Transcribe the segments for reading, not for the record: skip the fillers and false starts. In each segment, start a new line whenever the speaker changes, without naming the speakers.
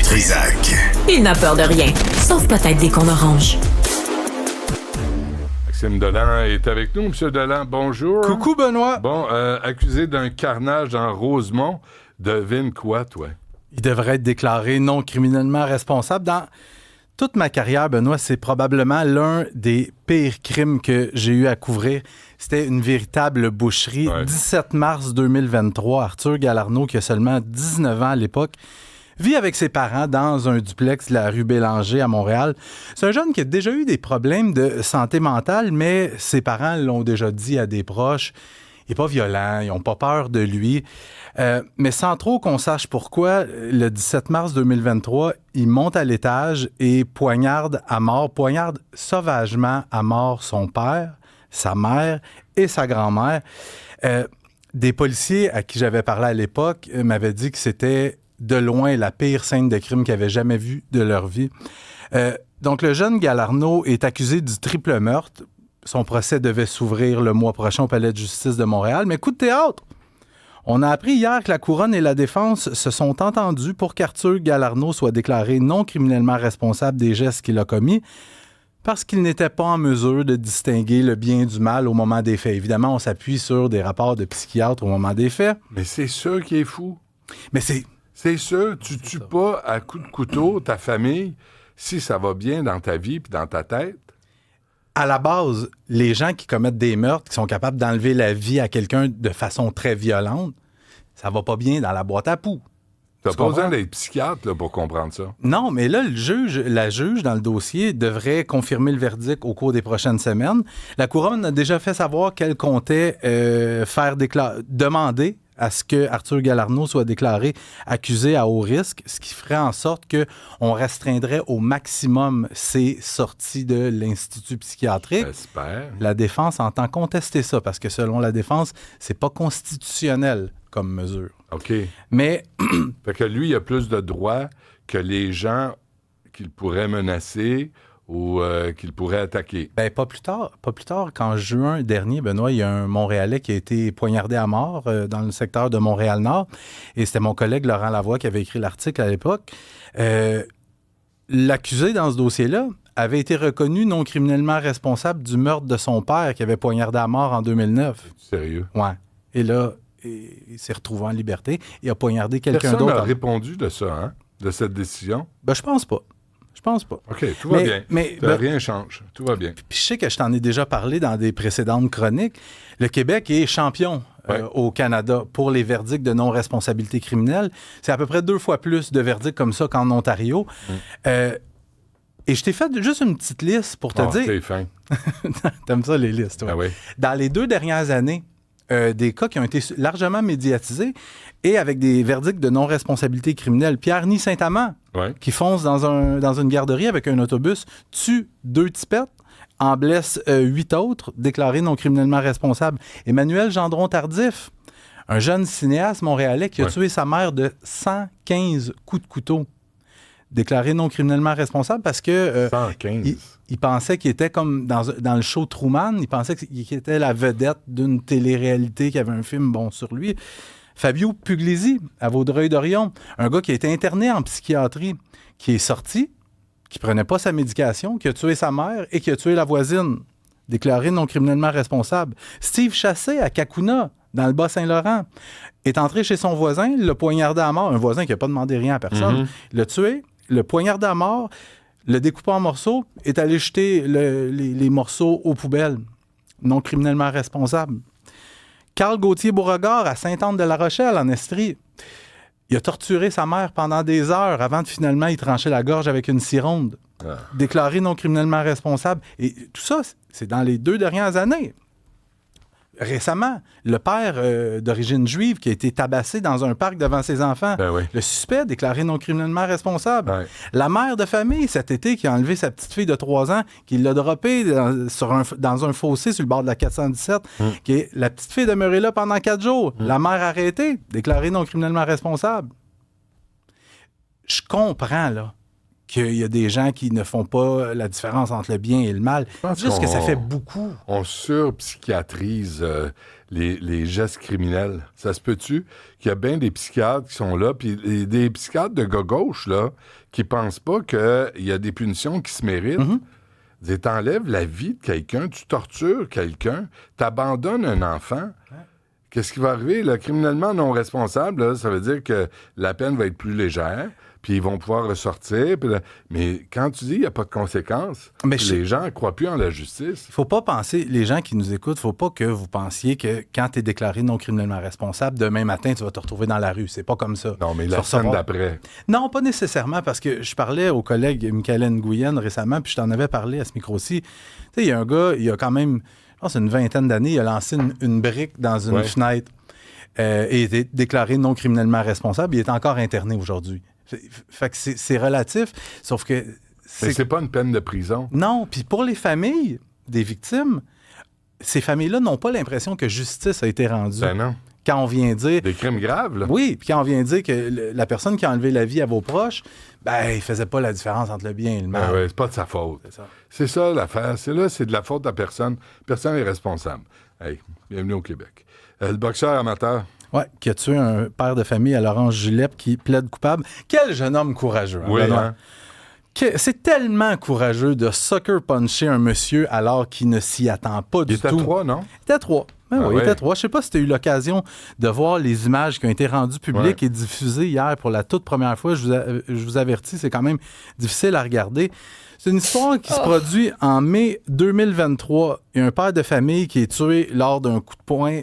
Trizac.
Il n'a peur de rien, sauf peut-être des qu'on orange.
Maxime Delan est avec nous. Monsieur Delan, bonjour.
Coucou, Benoît.
Bon, accusé d'un carnage dans Rosemont, devine quoi, toi?
Il devrait être déclaré non criminellement responsable. Dans toute ma carrière, Benoît, c'est probablement l'un des pires crimes que j'ai eu à couvrir. C'était une véritable boucherie.
Ouais.
17 mars 2023, Arthur Galarneau, qui a seulement 19 ans à l'époque, vit avec ses parents dans un duplex de la rue Bélanger à Montréal. C'est un jeune qui a déjà eu des problèmes de santé mentale, mais ses parents l'ont déjà dit à des proches. Il n'est pas violent, ils n'ont pas peur de lui. Mais sans trop qu'on sache pourquoi, le 17 mars 2023, il monte à l'étage et poignarde sauvagement à mort son père, sa mère et sa grand-mère. Des policiers à qui j'avais parlé à l'époque m'avaient dit que c'était de loin la pire scène de crime qu'ils avaient jamais vue de leur vie. Donc, le jeune Galarneau est accusé du triple meurtre. Son procès devait s'ouvrir le mois prochain au Palais de justice de Montréal. Mais coup de théâtre! On a appris hier que la Couronne et la Défense se sont entendus pour qu'Arthur Galarneau soit déclaré non criminellement responsable des gestes qu'il a commis parce qu'il n'était pas en mesure de distinguer le bien du mal au moment des faits. Évidemment, on s'appuie sur des rapports de psychiatres au moment des faits.
Mais c'est ça qui est fou.
Mais c'est...
C'est ça, tu tues pas à coups de couteau ta famille si ça va bien dans ta vie puis dans ta tête.
À la base, les gens qui commettent des meurtres, qui sont capables d'enlever la vie à quelqu'un de façon très violente, ça va pas bien dans la boîte à poux.
T'as
Tu
pas
comprends?
besoin d'être psychiatre là, pour comprendre ça.
Non, mais là, la juge dans le dossier devrait confirmer le verdict au cours des prochaines semaines. La Couronne a déjà fait savoir qu'elle comptait demander à ce que Arthur Galarneau soit déclaré accusé à haut risque, ce qui ferait en sorte qu'on restreindrait au maximum ses sorties de l'Institut psychiatrique.
J'espère.
La défense entend contester ça, parce que selon la défense, c'est pas constitutionnel comme mesure.
OK.
Mais
Fait que lui, il a plus de droits que les gens qu'il pourrait menacer ou qu'il pourrait attaquer.
ben, pas plus tard, qu'en juin dernier, Benoît, il y a un Montréalais qui a été poignardé à mort dans le secteur de Montréal-Nord. Et c'était mon collègue Laurent Lavoie qui avait écrit l'article à l'époque. L'accusé dans ce dossier-là avait été reconnu non criminellement responsable du meurtre de son père qui avait poignardé à mort en 2009.
Sérieux.
Ouais. Et là, il s'est retrouvé en liberté et a poignardé quelqu'un
Personne
d'autre.
n'a répondu de ça, hein? De cette décision.
Ben, je pense pas.
OK, tout va bien.
Mais,
Rien change. Tout va bien.
Puis je sais que je t'en ai déjà parlé dans des précédentes chroniques. Le Québec est champion au Canada pour les verdicts de non-responsabilité criminelle. C'est à peu près 2 fois plus de verdicts comme ça qu'en Ontario. Et je t'ai fait juste une petite liste pour te dire...
T'es fin.
T'aimes ça, les listes, toi?
Ah oui.
Dans les 2 dernières années, des cas qui ont été largement médiatisés et avec des verdicts de non-responsabilité criminelle. Pierre-Ny Saint-Amand, qui fonce dans une garderie avec un autobus, tue 2 tipettes, en blesse 8 autres, déclarés non criminellement responsables. Emmanuel Gendron-Tardif, un jeune cinéaste montréalais qui a tué sa mère de 115 coups de couteau, déclaré non criminellement responsable parce que
115.
il pensait qu'il était comme dans le show Truman, il pensait qu'il était la vedette d'une télé-réalité qui avait un film bon sur lui. Fabio Puglisi, à Vaudreuil-Dorion, un gars qui a été interné en psychiatrie, qui est sorti, qui prenait pas sa médication, qui a tué sa mère et qui a tué la voisine, déclaré non criminellement responsable. Steve Chassé, à Kakuna, dans le Bas-Saint-Laurent, est entré chez son voisin, l'a poignardé à mort, un voisin qui n'a pas demandé rien à personne, l'a tué, le poignardé à mort, le découpé en morceaux, est allé jeter les morceaux aux poubelles, non criminellement responsable. Carl Gauthier-Beauregard, à Sainte-Anne-de-la-Rochelle, en Estrie, il a torturé sa mère pendant des heures avant de finalement y trancher la gorge avec une scie ronde. Déclaré non criminellement responsable. Et tout ça, c'est dans les 2 dernières années. Récemment, le père d'origine juive qui a été tabassé dans un parc devant ses enfants, le suspect déclaré non criminellement responsable. La mère de famille cet été qui a enlevé sa petite fille de 3 ans, qui l'a droppée dans un fossé sur le bord de la 417, qui est la petite fille demeurée là pendant 4 jours. La mère arrêtée, déclarée non criminellement responsable. Je comprends là qu'il y a des gens qui ne font pas la différence entre le bien et le mal. Juste que ça fait beaucoup.
On surpsychiatrise les gestes criminels. Ça se peut-tu qu'il y a bien des psychiatres qui sont là, puis des psychiatres de gauche, là, qui pensent pas qu'il y a des punitions qui se méritent. Mm-hmm. T'enlèves la vie de quelqu'un, tu tortures quelqu'un, t'abandonnes un enfant. Qu'est-ce qui va arriver? Là, criminellement non responsable, là, ça veut dire que la peine va être plus légère, puis ils vont pouvoir ressortir. Mais quand tu dis qu'il n'y a pas de conséquences, les gens ne croient plus en la justice.
Il ne faut pas penser, les gens qui nous écoutent, il ne faut pas que vous pensiez que quand tu es déclaré non criminellement responsable, demain matin, tu vas te retrouver dans la rue. C'est pas comme ça.
Non, mais la semaine d'après.
Non, pas nécessairement, parce que je parlais au collègue Michael Nguyen récemment, puis je t'en avais parlé à ce micro-ci. Tu sais, il y a un gars, il y a quand même, je pense, une vingtaine d'années, il a lancé une brique dans une fenêtre et était déclaré non criminellement responsable. Il est encore interné aujourd'hui. Fait que c'est relatif, sauf que...
Mais c'est pas une peine de prison.
Non, puis pour les familles des victimes, ces familles-là n'ont pas l'impression que justice a été rendue.
Ben non.
Quand on vient dire...
Des crimes graves, là.
Oui, puis quand on vient dire que la personne qui a enlevé la vie à vos proches, il faisait pas la différence entre le bien et le mal.
Ben ouais, c'est pas de sa faute. C'est ça l'affaire. C'est de la faute à personne. Personne n'est responsable. Hey, bienvenue au Québec. Le boxeur amateur...
Oui, qui a tué un père de famille à Laurence Julep qui plaide coupable. Quel jeune homme courageux.
Oui, hein?
C'est tellement courageux de sucker puncher un monsieur alors qu'il ne s'y attend pas du tout.
Il était 3, non?
Il était 3. Il était 3. Je ne sais pas si tu as eu l'occasion de voir les images qui ont été rendues publiques et diffusées hier pour la toute première fois. Je vous avertis, c'est quand même difficile à regarder. C'est une histoire qui se produit en mai 2023. Il y a un père de famille qui est tué lors d'un coup de poing,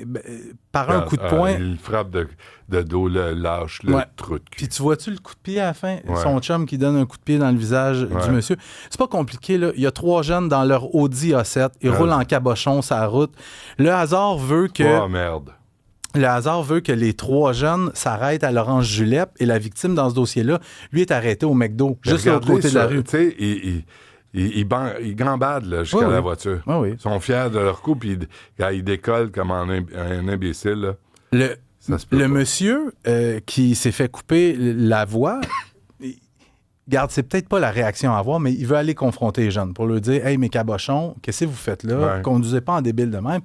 un coup de poing.
Il frappe de dos, lâche le trou de cul.
Puis tu vois-tu le coup de pied à la fin? Son chum qui donne un coup de pied dans le visage du monsieur. C'est pas compliqué, là. Il y a 3 jeunes dans leur Audi A7. Ils roulent en cabochon sur la route. Le hasard veut que...
Oh, merde.
Le hasard veut que les 3 jeunes s'arrêtent à Laurence Julep et la victime dans ce dossier-là, lui, est arrêté au McDo, juste de l'autre côté de la rue.
Tu sais, ils gambadent jusqu'à la voiture. Ils sont fiers de leur coup, puis ils décollent comme un imbécile. Là.
Le monsieur qui s'est fait couper la voix, regarde, c'est peut-être pas la réaction à avoir, mais il veut aller confronter les jeunes pour leur dire « Hey, mes cabochons, qu'est-ce que vous faites là? Conduisez pas en débile de même. »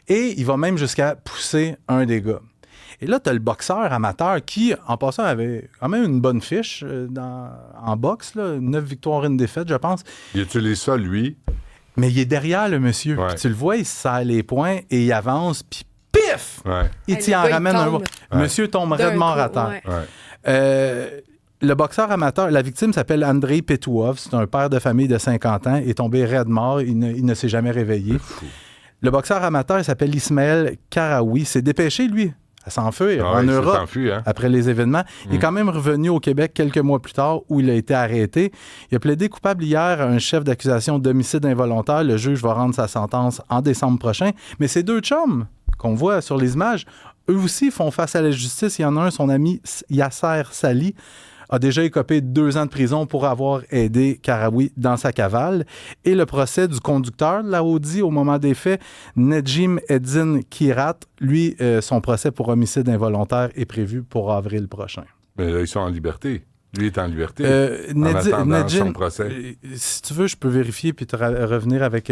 Et il va même jusqu'à pousser un des gars. Et là, tu as le boxeur amateur qui, en passant, avait quand même une bonne fiche en boxe, là, 9 victoires, 1 défaite, je pense.
Il utilise ça, lui.
Mais il est derrière le monsieur. Puis tu le vois, il se serre les poings et il avance, puis pif! Il t'y en ramène un. Monsieur tombe raidement à terre. Le boxeur amateur, la victime s'appelle Andrei Petouov. C'est un père de famille de 50 ans. Il est tombé raide mort. Il ne s'est jamais réveillé. Le boxeur amateur, il s'appelle Ismaël Karaoui. S'est dépêché, lui, à s'enfuir en Europe après les événements. Il est quand même revenu au Québec quelques mois plus tard où il a été arrêté. Il a plaidé coupable hier à un chef d'accusation d'homicide involontaire. Le juge va rendre sa sentence en décembre prochain. Mais ces 2 chums qu'on voit sur les images, eux aussi font face à la justice. Il y en a un, son ami Yasser Sali, a déjà écopé 2 ans de prison pour avoir aidé Karaoui dans sa cavale. Et le procès du conducteur de la Audi au moment des faits, Nedjim Eddin Kirat, lui, son procès pour homicide involontaire est prévu pour avril prochain.
Mais là, ils sont en liberté. Lui est en liberté en attendant son procès.
Si tu veux, je peux vérifier puis te revenir avec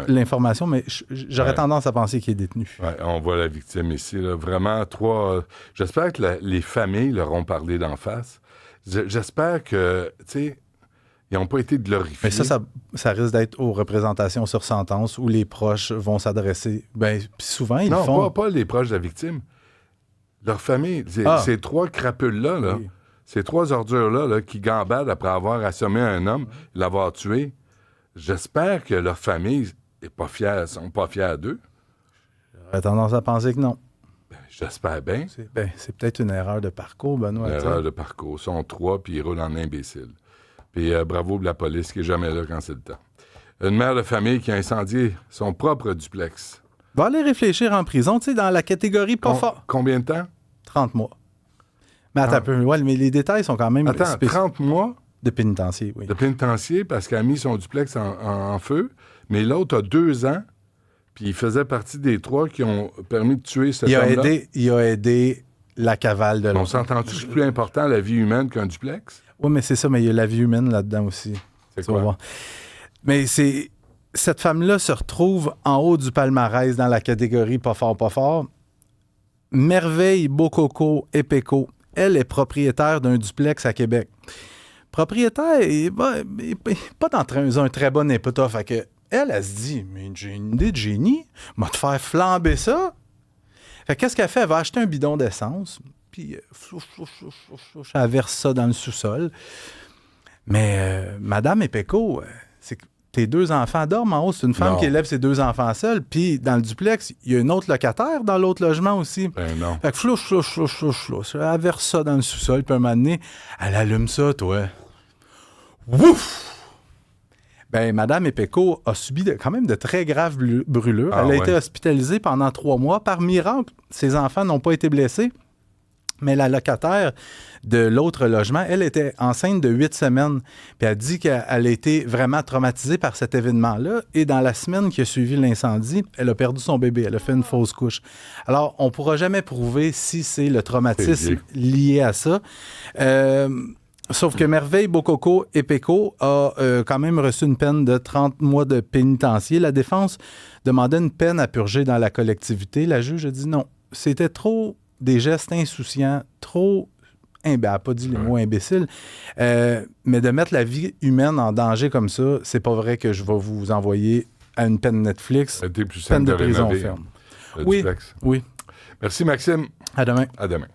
l'information, mais j'aurais tendance à penser qu'il est détenu.
Ouais, on voit la victime ici. Là. Vraiment, 3... J'espère que les familles leur ont parlé d'en face. J'espère que, tu sais, ils n'ont pas été glorifiés.
Mais ça risque d'être aux représentations sur sentence où les proches vont s'adresser. Bien, souvent, ils font...
Non, pas les proches de la victime. Leur famille. Ces 3 crapules-là, ces 3 ordures-là qui gambadent après avoir assommé un homme, l'avoir tué, j'espère que leur famille sont pas fiers d'eux.
J'aurais tendance à penser que non.
J'espère bien.
C'est peut-être une erreur de parcours, Benoît.
Une erreur de parcours. Ils sont 3, puis ils roulent en imbécile. Puis bravo pour la police qui n'est jamais là quand c'est le temps. Une mère de famille qui a incendié son propre duplex.
Va aller réfléchir en prison, tu sais, dans la catégorie pas fort.
Combien de temps? 30
mois. Mais attends un peu. Ouais, mais les détails sont quand même...
Attends, 30 mois?
De pénitencier, oui.
De pénitencier parce qu'elle a mis son duplex en feu. Mais l'autre a 2 ans. Puis il faisait partie des 3 qui ont permis de tuer cet homme-là.
Il a aidé la cavale de l'autre.
On s'entend-tu que c'est plus important la vie humaine qu'un duplex?
Oui, mais c'est ça, mais il y a la vie humaine là-dedans aussi.
C'est
Tu vas
quoi?
voir. Mais cette femme-là se retrouve en haut du palmarès dans la catégorie pas fort, pas fort. Merveille Bokoko Epeko. Elle est propriétaire d'un duplex à Québec. Propriétaire, et pas dans un très bon état. Fait que elle se dit, mais j'ai une idée de génie, m'a te faire flamber ça. Fait que qu'est-ce qu'elle fait? Elle va acheter un bidon d'essence, puis elle verse ça dans le sous-sol. Mais Madame Epeko, c'est que tes 2 enfants dorment en haut. C'est une femme
Non.
qui élève ses 2 enfants seule. Puis dans le duplex, il y a un autre locataire dans l'autre logement aussi.
Ben non.
Fait que flouche. Elle verse ça dans le sous-sol. Puis un moment donné, elle allume ça, toi. Ouf! Ben, Madame Epeko a subi quand même de très graves brûlures.
Ah,
elle a
ouais.
été hospitalisée pendant 3 mois. Par miracle, ses enfants n'ont pas été blessés. Mais la locataire de l'autre logement, elle était enceinte de 8 semaines. Puis elle dit qu'elle a été vraiment traumatisée par cet événement-là. Et dans la semaine qui a suivi l'incendie, elle a perdu son bébé. Elle a fait une fausse couche. Alors, on ne pourra jamais prouver si c'est le traumatisme lié à ça. Sauf que Merveille Bokoko Epeko a quand même reçu une peine de 30 mois de pénitencier. La défense demandait une peine à purger dans la collectivité. La juge a dit non. C'était trop des gestes insouciants, trop... elle n'a pas dit les mots imbéciles, mais de mettre la vie humaine en danger comme ça, c'est pas vrai que je vais vous envoyer à une peine Netflix,
C'était plus
peine
simple
de
de
prison
rénover
ferme.
le
Oui,
duplex.
oui.
Merci, Maxime.
À demain.
À demain.